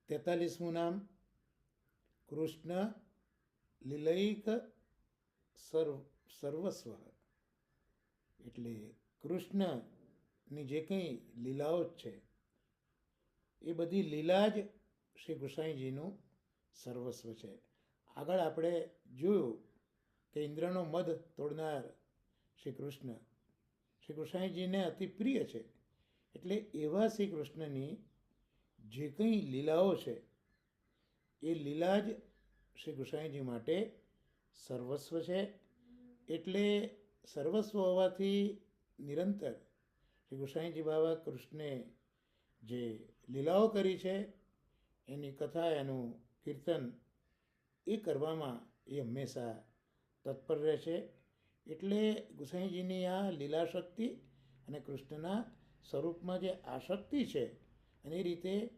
43મું નામ કૃષ્ણ લીલૈક સર્વસ્વ. એટલે કૃષ્ણની જે કંઈ લીલાઓ જ છે એ બધી લીલા જ શ્રી ગુસાઈજીનું સર્વસ્વ છે. આગળ આપણે જોયું કે ઇન્દ્રનો મધ તોડનાર શ્રી કૃષ્ણજીને અતિ પ્રિય છે. એટલે એવા શ્રી કૃષ્ણની જે કંઈ લીલાઓ છે એ લીલા જ શ્રી ગુસાઈજી માટે સર્વસ્વ છે. એટલે સર્વસ્વ હોવાથી નિરંતર શ્રી ગુસાઈજી બાબા કૃષ્ણે જે લીલાઓ કરી છે એની કથા, એનું કીર્તન એ કરવામાં એ હંમેશા તત્પર રહે છે. એટલે ગુસાઈજીની આ લીલા શક્તિ અને કૃષ્ણના સ્વરૂપમાં જે આસક્તિ છે અને એ રીતે